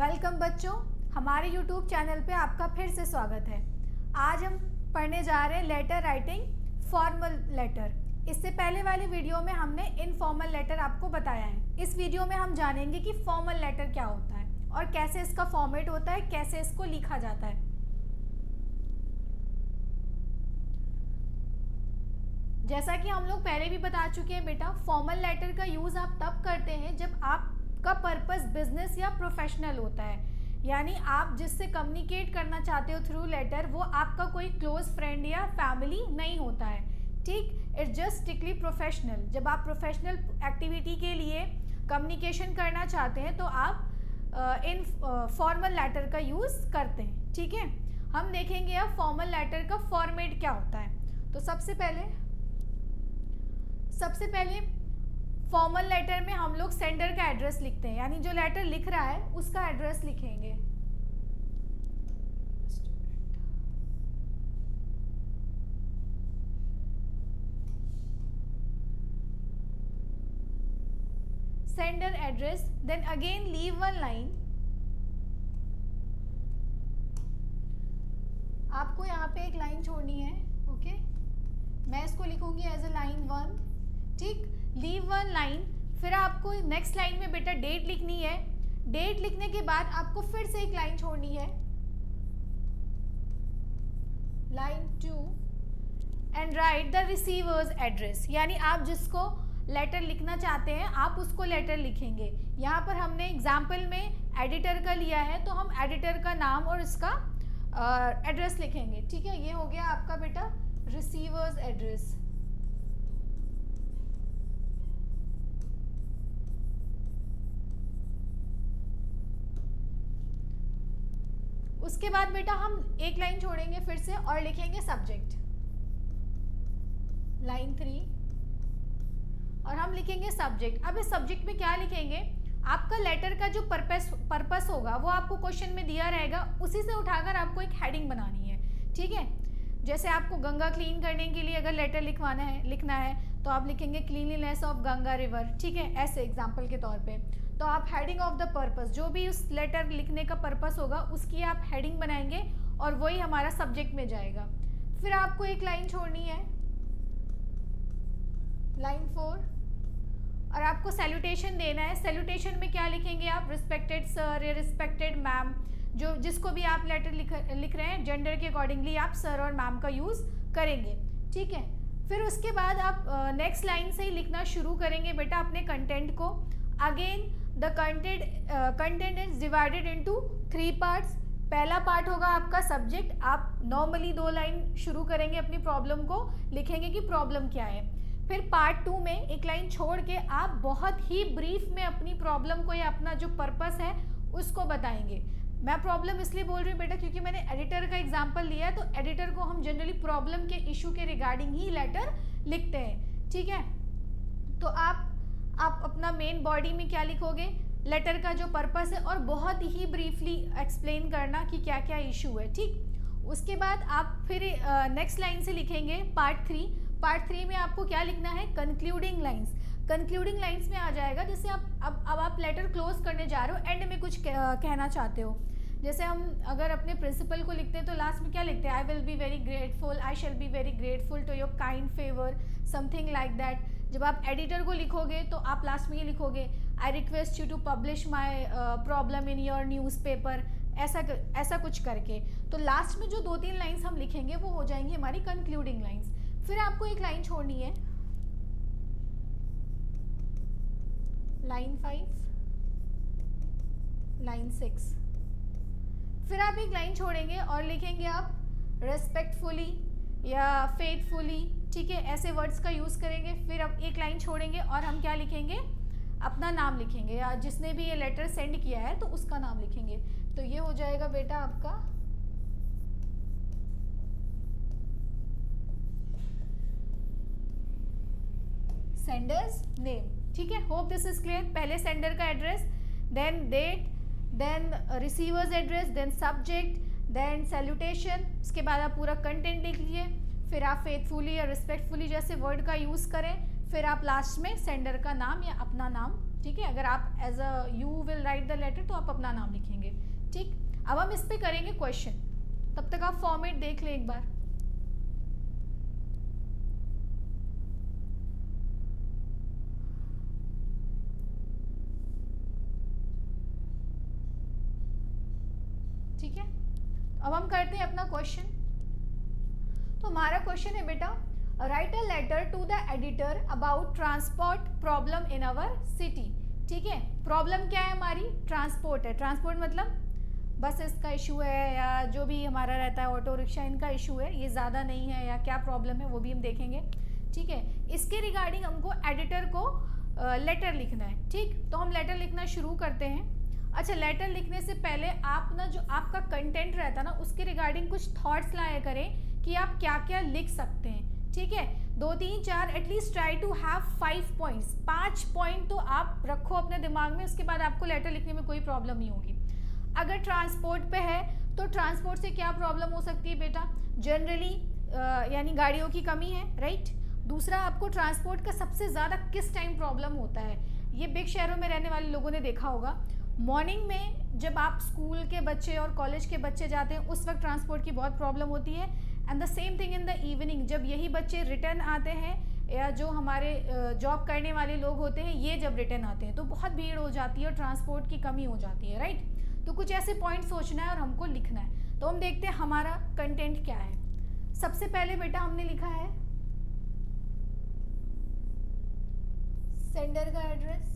Welcome बच्चों, हमारे YouTube channel पे आपका फिर से स्वागत है। आज हम पढ़ने जा रहे हैं लेटर राइटिंग, फॉर्मल लेटर। इससे पहले वाली वीडियो में हमने इनफॉर्मल लेटर आपको बताया है। इस वीडियो में हम जानेंगे कि फॉर्मल लेटर क्या होता है और कैसे इसका फॉर्मेट होता है, कैसे इसको लिखा जाता है। जैसा कि हम लोग पहले भी बता चुके हैं बेटा, फॉर्मल लेटर का यूज़ आप तब करते हैं जब आपका पर्पस बिजनेस या प्रोफेशनल होता है, यानी आप जिससे कम्युनिकेट करना चाहते हो थ्रू लेटर वो आपका कोई क्लोज फ्रेंड या फैमिली नहीं होता है। ठीक, इट्स जस्ट स्ट्रिक्टली प्रोफेशनल। जब आप प्रोफेशनल एक्टिविटी के लिए कम्युनिकेशन करना चाहते हैं तो आप इन फॉर्मल लेटर का यूज़ करते हैं। ठीक है, हम देखेंगे अब फॉर्मल लेटर का फॉर्मेट क्या होता है। तो सबसे पहले फॉर्मल लेटर में हम लोग सेंडर का एड्रेस लिखते हैं, यानी जो लेटर लिख रहा है उसका एड्रेस लिखेंगे। Sender address, then again leave one line. आपको यहाँ पे एक लाइन छोड़नी है, ओके। मैं इसको लिखूंगी एज अ लाइन 1। ठीक, लीव वन लाइन। फिर आपको नेक्स्ट लाइन में बेटा डेट लिखनी है। डेट लिखने के बाद आपको फिर से एक लाइन छोड़नी है, line 2, and right the receiver's address, यानी आप जिसको लेटर लिखना चाहते हैं आप उसको लेटर लिखेंगे। यहाँ पर हमने एग्जाम्पल में एडिटर का लिया है तो हम एडिटर का नाम और इसका एड्रेस लिखेंगे। ठीक है, ये हो गया आपका बेटा रिसीवर्स एड्रेस। उसके बाद बेटा हम एक लाइन छोड़ेंगे फिर से और लिखेंगे सब्जेक्ट, लाइन 3, और हम लिखेंगे सब्जेक्ट। अब इस सब्जेक्ट में क्या लिखेंगे, आपका लेटर का जो पर्पस होगा वो आपको क्वेश्चन में दिया रहेगा, उसी से उठाकर आपको एक हेडिंग बनानी है। ठीक है, जैसे आपको गंगा क्लीन करने के लिए अगर लेटर लिखना है तो आप लिखेंगे क्लीनलीनेस ऑफ गंगा रिवर। ठीक है, ऐसे एग्जाम्पल के तौर पे। तो आप हेडिंग ऑफ द पर्पस, जो भी उस लेटर लिखने का पर्पस होगा उसकी आप हेडिंग बनाएंगे और वही हमारा सब्जेक्ट में जाएगा। फिर आपको एक लाइन छोड़नी है, लाइन 4, और आपको सैल्यूटेशन देना है। सैल्यूटेशन में क्या लिखेंगे आप, रिस्पेक्टेड सर या रिस्पेक्टेड मैम, जो जिसको भी आप लेटर लिख रहे हैं जेंडर के अकॉर्डिंगली आप सर और मैम का यूज़ करेंगे। ठीक है, फिर उसके बाद आप नेक्स्ट लाइन से ही लिखना शुरू करेंगे बेटा अपने कंटेंट को। Again the content is divided into 3 parts. पहला पार्ट होगा आपका सब्जेक्ट। आप नॉर्मली 2 लाइन शुरू करेंगे, अपनी प्रॉब्लम को लिखेंगे कि प्रॉब्लम क्या है। फिर पार्ट 2 में एक लाइन छोड़ के आप बहुत ही ब्रीफ में अपनी प्रॉब्लम को या अपना जो पर्पस है उसको बताएंगे। मैं प्रॉब्लम इसलिए बोल रही हूँ बेटा क्योंकि मैंने एडिटर का एग्जांपल लिया है, तो एडिटर को हम जनरली प्रॉब्लम के इशू के रिगार्डिंग ही लेटर लिखते हैं। ठीक है, तो आप अपना मेन बॉडी में क्या लिखोगे, लेटर का जो पर्पस है, और बहुत ही ब्रीफली एक्सप्लेन करना कि क्या क्या इशू है। ठीक, उसके बाद आप फिर नेक्स्ट लाइन से लिखेंगे पार्ट 3। पार्ट 3 में आपको क्या लिखना है, कंक्लूडिंग लाइंस। कंक्लूडिंग लाइंस में आ जाएगा जैसे अब आप लेटर क्लोज करने जा रहे हो, एंड में कुछ कहना चाहते हो। जैसे हम अगर अपने प्रिंसिपल को लिखते हैं तो लास्ट में क्या लिखते हैं, I will be very grateful, I shall be very grateful to your kind favour, something like that. जब आप एडिटर को लिखोगे तो आप लास्ट में ये लिखोगे, I request you to publish my problem in your newspaper, ऐसा कुछ करके। तो लास्ट में जो 2-3 लाइन्स हम लिखेंगे वो हो जाएंगी हमारी कंक्लूडिंग लाइन्स। फिर आपको एक लाइन छोड़नी है, लाइन 5, लाइन 6। फिर आप एक लाइन छोड़ेंगे और लिखेंगे आप रेस्पेक्टफुली या फेथफुली। ठीक है, ऐसे वर्ड्स का यूज़ करेंगे। फिर अब एक लाइन छोड़ेंगे और हम क्या लिखेंगे, अपना नाम लिखेंगे, या जिसने भी ये लेटर सेंड किया है तो उसका नाम लिखेंगे। तो ये हो जाएगा बेटा आपका सेंडर्स नेम। ठीक है, होप दिस इज क्लियर। पहले सेंडर का address, then date, then receiver's address, then subject, then salutation. उसके बाद आप पूरा कंटेंट लिख लीजिए। फिर आप फेथफुली या रिस्पेक्टफुली जैसे वर्ड का यूज़ करें। फिर आप लास्ट में सेंडर का नाम या अपना नाम ठीक है, अगर आप as a you will write the letter तो आप अपना नाम लिखेंगे। ठीक, अब हम इस पे करेंगे क्वेश्चन, तब तक आप फॉर्मेट देख लें एक बार। ठीक है, अब हम करते हैं अपना क्वेश्चन। तो हमारा क्वेश्चन है बेटा, write a letter to the editor about transport problem in our city. ठीक है, प्रॉब्लम क्या है हमारी, ट्रांसपोर्ट है। ट्रांसपोर्ट मतलब बसेस का इशू है या जो भी हमारा रहता है ऑटो रिक्शा, इनका इशू है, ये ज़्यादा नहीं है या क्या प्रॉब्लम है वो भी हम देखेंगे। ठीक है, इसके रिगार्डिंग हमको एडिटर को लेटर लिखना है। ठीक, तो हम लेटर लिखना शुरू करते हैं। अच्छा, लेटर लिखने से पहले आप ना जो आपका कंटेंट रहता है ना उसके रिगार्डिंग कुछ थॉट्स लाया करें कि आप क्या क्या लिख सकते हैं। ठीक है, 2 3 4 at least try to have 5 points, 5 point तो आप रखो अपने दिमाग में, उसके बाद आपको लेटर लिखने में कोई प्रॉब्लम नहीं होगी। अगर ट्रांसपोर्ट पे है तो ट्रांसपोर्ट से क्या प्रॉब्लम हो सकती है बेटा, जनरली यानी गाड़ियों की कमी है, राइट। दूसरा, आपको ट्रांसपोर्ट का सबसे ज़्यादा किस टाइम प्रॉब्लम होता है, ये बिग शहरों में रहने वाले लोगों ने देखा होगा, मॉर्निंग में जब आप स्कूल के बच्चे और कॉलेज के बच्चे जाते हैं उस वक्त ट्रांसपोर्ट की बहुत प्रॉब्लम होती है। And the same thing in the evening, जब यही बच्चे रिटर्न आते हैं या जो हमारे जॉब करने वाले लोग होते हैं ये जब रिटर्न आते हैं तो बहुत भीड़ हो जाती है और ट्रांसपोर्ट की कमी हो जाती है, राइट। तो कुछ ऐसे पॉइंट सोचना है और हमको लिखना है। तो हम देखते हैं हमारा कंटेंट क्या है। सबसे पहले बेटा हमने लिखा है सेंडर का एड्रेस,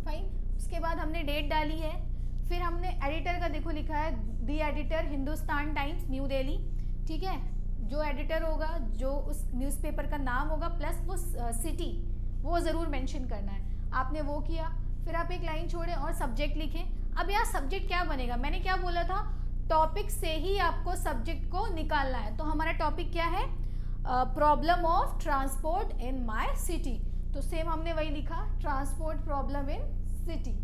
फाइन। उसके बाद हमने डेट डाली है, फिर हमने एडिटर का देखो लिखा है दी editor Hindustan times new Delhi. ठीक है, जो एडिटर होगा, जो उस न्यूज़पेपर का नाम होगा प्लस वो सिटी, वो ज़रूर मेंशन करना है। आपने वो किया, फिर आप एक लाइन छोड़े और सब्जेक्ट लिखें। अब यहाँ सब्जेक्ट क्या बनेगा, मैंने क्या बोला था, टॉपिक से ही आपको सब्जेक्ट को निकालना है। तो हमारा टॉपिक क्या है, problem of transport in my city. तो सेम हमने वही लिखा, ट्रांसपोर्ट प्रॉब्लम इन सिटी।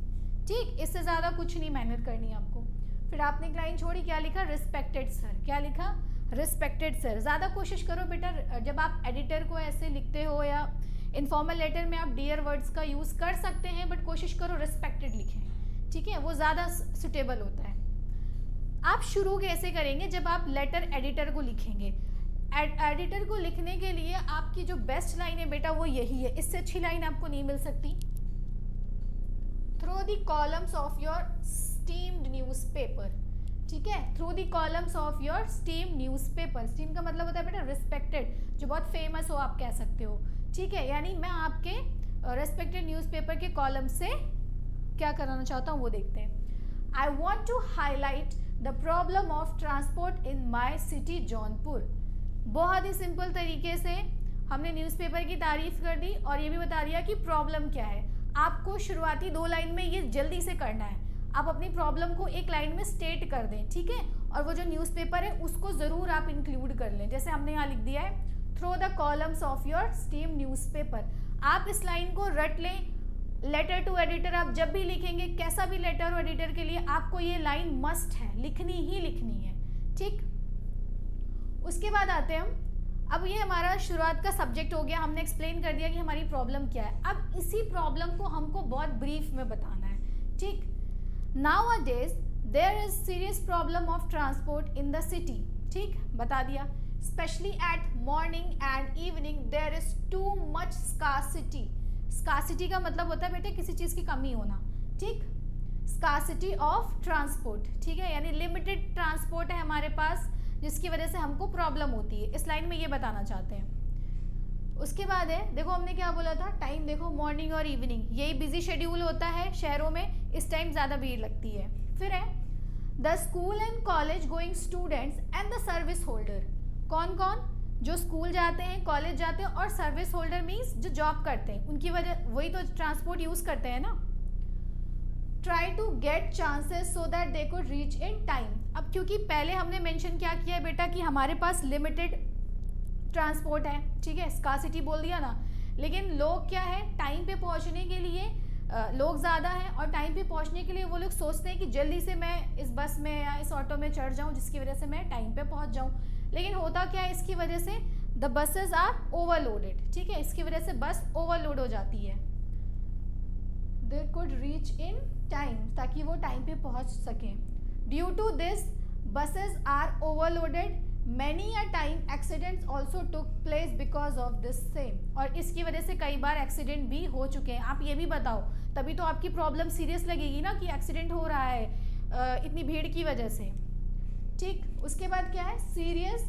ठीक, इससे ज़्यादा कुछ नहीं मेहनत करनी है आपको। फिर आपने एक लाइन छोड़ी, क्या लिखा, रिस्पेक्टेड सर। क्या लिखा, रिस्पेक्टेड सर। ज़्यादा कोशिश करो बेटा, जब आप एडिटर को ऐसे लिखते हो या इनफॉर्मल लेटर में आप डियर वर्ड्स का यूज़ कर सकते हैं, बट कोशिश करो रिस्पेक्टेड लिखें। ठीक है, वो ज़्यादा सुटेबल होता है। आप शुरू कैसे करेंगे, जब आप लेटर एडिटर को लिखेंगे। एडिटर को लिखने के लिए आपकी जो बेस्ट लाइन है बेटा वो यही है, इससे अच्छी लाइन आपको नहीं मिल सकती। Through the columns of your esteemed newspaper. ठीक है, through the columns of your esteemed newspaper. Steam का मतलब होता है बेटा रिस्पेक्टेड, जो बहुत फेमस हो आप कह सकते हो। ठीक है, यानी मैं आपके रेस्पेक्टेड न्यूज़पेपर के कॉलम से क्या कराना चाहता हूँ वो देखते हैं। I want to highlight the problem of transport in my city Jaunpur. बहुत ही सिंपल तरीके से हमने न्यूज़पेपर की तारीफ कर दी और ये भी बता दिया कि प्रॉब्लम क्या है। आपको शुरुआती 2 लाइन में ये जल्दी से करना है, आप अपनी प्रॉब्लम को एक लाइन में स्टेट कर दें। ठीक है, और वो जो न्यूज़पेपर है उसको ज़रूर आप इंक्लूड कर लें, जैसे हमने यहाँ लिख दिया है through the columns of your esteemed newspaper. आप इस लाइन को रट लें। लेटर टू एडिटर आप जब भी लिखेंगे, कैसा भी लेटर हो एडिटर के लिए, आपको ये लाइन मस्ट है, लिखनी ही लिखनी है। ठीक, उसके बाद आते हैं हम, अब ये हमारा शुरुआत का सब्जेक्ट हो गया, हमने एक्सप्लेन कर दिया कि हमारी प्रॉब्लम क्या है। अब इसी प्रॉब्लम को हमको बहुत ब्रीफ में बताना है। ठीक, nowadays there is serious problem of transport in the city. ठीक, बता दिया, specially at morning and evening there is too much scarcity. Scarcity का मतलब होता है बेटे किसी चीज़ की कमी होना। ठीक, स्कार्सिटी ऑफ ट्रांसपोर्ट। ठीक है, यानी लिमिटेड ट्रांसपोर्ट है हमारे पास, जिसकी वजह से हमको प्रॉब्लम होती है। इस लाइन में ये बताना चाहते हैं। उसके बाद है, देखो हमने क्या बोला था, टाइम देखो, मॉर्निंग और इवनिंग, यही बिजी शेड्यूल होता है शहरों में, इस टाइम ज़्यादा भीड़ लगती है। फिर है the school and college going students and the service holder. कौन कौन, जो स्कूल जाते हैं, कॉलेज जाते हैं, और सर्विस होल्डर मीन्स जो जॉब करते हैं, उनकी वजह वही तो ट्रांसपोर्ट यूज़ करते हैं ना। Try to get chances so that they could reach in time. अब क्योंकि पहले हमने मेंशन क्या किया है बेटा कि हमारे पास लिमिटेड ट्रांसपोर्ट है, ठीक है, स्कार्सिटी बोल दिया ना, लेकिन लोग क्या है, टाइम पे पहुंचने के लिए लोग ज़्यादा हैं और टाइम पे पहुंचने के लिए वो लोग सोचते हैं कि जल्दी से मैं इस बस में या इस ऑटो में चढ़ जाऊं जिसकी वजह से मैं टाइम पे पहुंच जाऊं। लेकिन होता क्या है, इसकी वजह से द बसेस आर ओवरलोडेड, ठीक है, इसकी वजह से बस ओवरलोड हो जाती है। They could reach in time, ताकि वो टाइम पे पहुंच सकें। Due to this buses are overloaded, many a time accidents also took place because of this same, और इसकी वजह से कई बार एक्सीडेंट भी हो चुके हैं। आप ये भी बताओ, तभी तो आपकी प्रॉब्लम सीरियस लगेगी ना कि एक्सीडेंट हो रहा है इतनी भीड़ की वजह से। ठीक, उसके बाद क्या है, सीरियस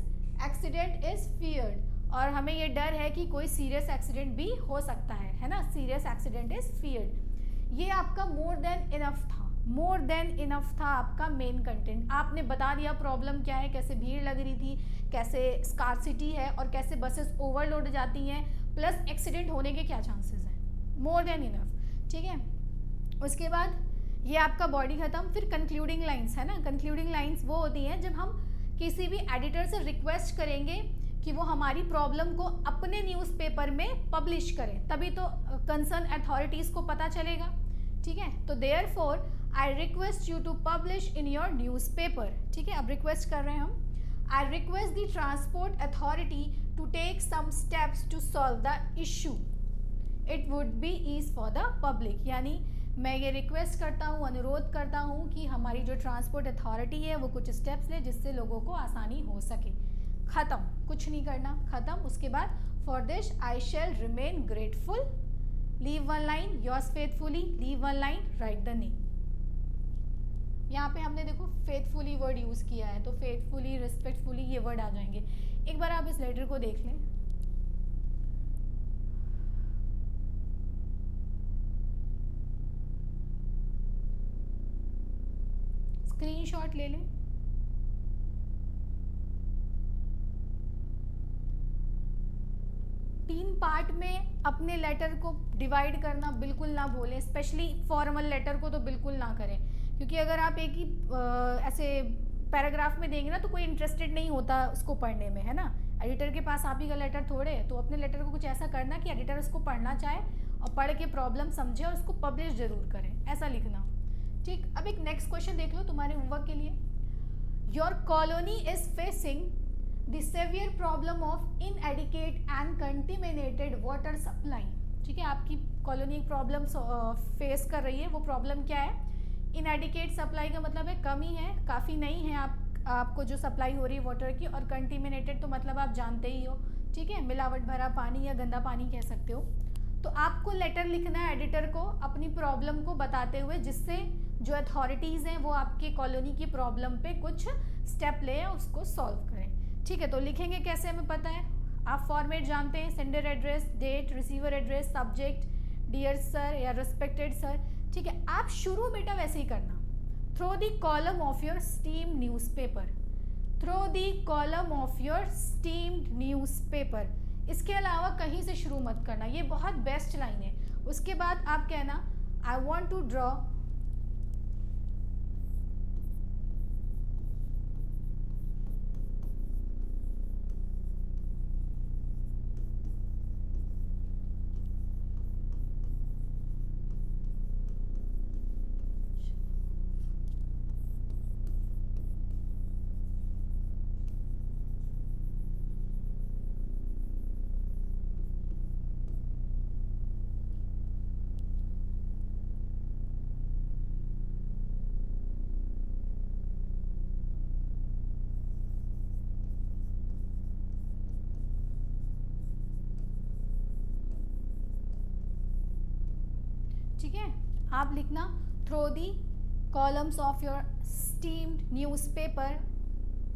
एक्सीडेंट इज फियर्ड, और हमें ये डर है कि कोई सीरियस एक्सीडेंट भी हो सकता है ना, सीरियस एक्सीडेंट इज फियर्ड। ये आपका मोर देन इनफ था, मोर देन इनफ था आपका मेन कंटेंट। आपने बता दिया प्रॉब्लम क्या है, कैसे भीड़ लग रही थी, कैसे स्कार्सिटी है, और कैसे बसेस ओवरलोड जाती हैं, प्लस एक्सीडेंट होने के क्या चांसेस हैं। मोर देन इनफ, ठीक है। उसके बाद ये आपका बॉडी खत्म। फिर कंक्लूडिंग लाइंस है ना, कंक्लूडिंग लाइंस वो होती हैं जब हम किसी भी एडिटर से रिक्वेस्ट करेंगे कि वो हमारी प्रॉब्लम को अपने न्यूज़पेपर में पब्लिश करें, तभी तो कंसर्न अथॉरिटीज़ को पता चलेगा, ठीक है। तो therefore I request you to publish in your newspaper, ठीक है। अब रिक्वेस्ट कर रहे हैं हम, I request the transport authority to take some steps to solve the issue, it would be ease for the public. यानी मैं ये रिक्वेस्ट करता हूँ, अनुरोध करता हूँ कि हमारी जो ट्रांसपोर्ट अथॉरिटी है वो कुछ स्टेप्स ले जिससे लोगों को आसानी हो सके। ख़त्म, कुछ नहीं करना, ख़त्म। उसके बाद for this I shall remain grateful, leave one line, yours faithfully, leave one line, write the name. यहाँ पे हमने देखो फेथफुली वर्ड यूज़ किया है, तो फेथफुली, रिस्पेक्टफुली ये वर्ड आ जाएंगे। एक बार आप इस लेटर को देख लें। स्क्रीनशॉट ले लें। तीन पार्ट में अपने लेटर को डिवाइड करना बिल्कुल ना भूलें, स्पेशली फॉर्मल लेटर को तो बिल्कुल ना करें, क्योंकि अगर आप एक ही ऐसे पैराग्राफ में देंगे ना तो कोई इंटरेस्टेड नहीं होता उसको पढ़ने में, है ना। एडिटर के पास आप ही का लेटर थोड़े है, तो अपने लेटर को कुछ ऐसा करना कि एडिटर उसको पढ़ना चाहे और पढ़ के प्रॉब्लम समझे और उसको पब्लिश जरूर करें, ऐसा लिखना, ठीक। अब एक नेक्स्ट क्वेश्चन देख लो तुम्हारे होमवर्क के लिए। Your colony is facing the severe problem of inadequate and contaminated water supply, ठीक है। आपकी कॉलोनी एक प्रॉब्लम फेस कर रही है, वो प्रॉब्लम क्या है, इनएडिक्वेट सप्लाई का मतलब है कमी है, काफ़ी नहीं है आपको जो सप्लाई हो रही है वाटर की, और कंटेमिनेटेड तो मतलब आप जानते ही हो, ठीक है, मिलावट भरा पानी या गंदा पानी कह सकते हो। तो आपको लेटर लिखना है एडिटर को अपनी प्रॉब्लम को बताते हुए, जिससे जो अथॉरिटीज़ हैं वो आपके कॉलोनी की प्रॉब्लम पे कुछ स्टेप लें, उसको सॉल्व करें, ठीक है। तो लिखेंगे कैसे हमें पता है, आप फॉर्मेट जानते हैं, sender address, date, receiver address, subject, dear sir या रिस्पेक्टेड सर, ठीक है। आप शुरू बेटा वैसे ही करना, through the column of your esteemed newspaper, through the column of your esteemed newspaper. इसके अलावा कहीं से शुरू मत करना, ये बहुत बेस्ट लाइन है। उसके बाद आप कहना आई वॉन्ट टू ड्रॉ ठीक है। आप लिखना through the columns of your esteemed newspaper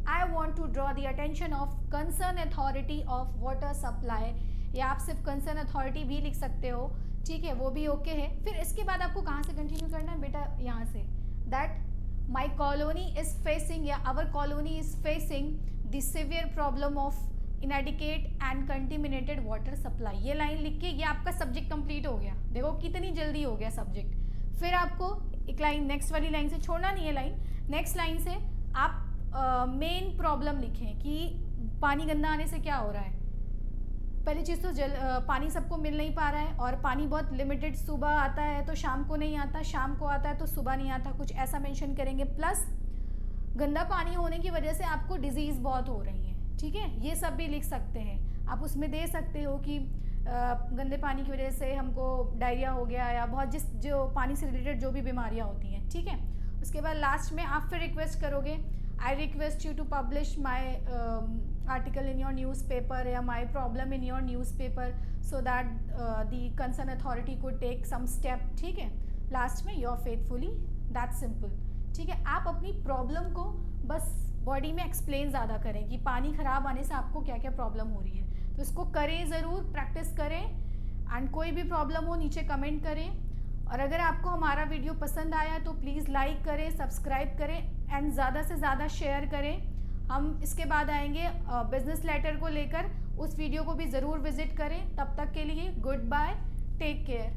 I want to draw the attention of concern authority of water supply, या आप सिर्फ कंसर्न अथॉरिटी भी लिख सकते हो, ठीक है, वो भी ओके है। फिर इसके बाद आपको कहाँ से कंटिन्यू करना है बेटा, यहाँ से, that my colony is facing या our colony is facing the severe problem of inadequate and contaminated water supply. ये लाइन लिख के ये आपका सब्जेक्ट कंप्लीट हो गया, देखो कितनी जल्दी हो गया सब्जेक्ट। फिर आपको एक लाइन नेक्स्ट वाली लाइन से छोड़ना नहीं है लाइन, नेक्स्ट लाइन से आप मेन प्रॉब्लम लिखें कि पानी गंदा आने से क्या हो रहा है। पहली चीज़ तो पानी सबको मिल नहीं पा रहा है, और पानी बहुत लिमिटेड, सुबह आता है तो शाम को नहीं आता, शाम को आता है तो सुबह नहीं आता, कुछ ऐसा मेंशन करेंगे। प्लस गंदा पानी होने की वजह से आपको डिजीज़ बहुत हो रही है, ठीक है, ये सब भी लिख सकते हैं। आप उसमें दे सकते हो कि गंदे पानी की वजह से हमको डायरिया हो गया या बहुत जो पानी से रिलेटेड जो भी बीमारियाँ होती हैं, ठीक है। उसके बाद लास्ट में आप फिर रिक्वेस्ट करोगे, I request you to publish my article in your newspaper या my problem in your newspaper so that the concern authority को टेक सम स्टेप, ठीक है। लास्ट में योर फेथफुली, दैट सिंपल, ठीक है। आप अपनी प्रॉब्लम को बस बॉडी में एक्सप्लेन ज़्यादा करें कि पानी ख़राब आने से आपको क्या क्या प्रॉब्लम हो रही है, तो इसको करें ज़रूर, प्रैक्टिस करें। एंड कोई भी प्रॉब्लम हो नीचे कमेंट करें, और अगर आपको हमारा वीडियो पसंद आया तो प्लीज़ लाइक करें, सब्सक्राइब करें एंड ज़्यादा से ज़्यादा शेयर करें। हम इसके बाद आएंगे बिजनेस लेटर को लेकर, उस वीडियो को भी ज़रूर विजिट करें। तब तक के लिए गुड बाय, टेक केयर।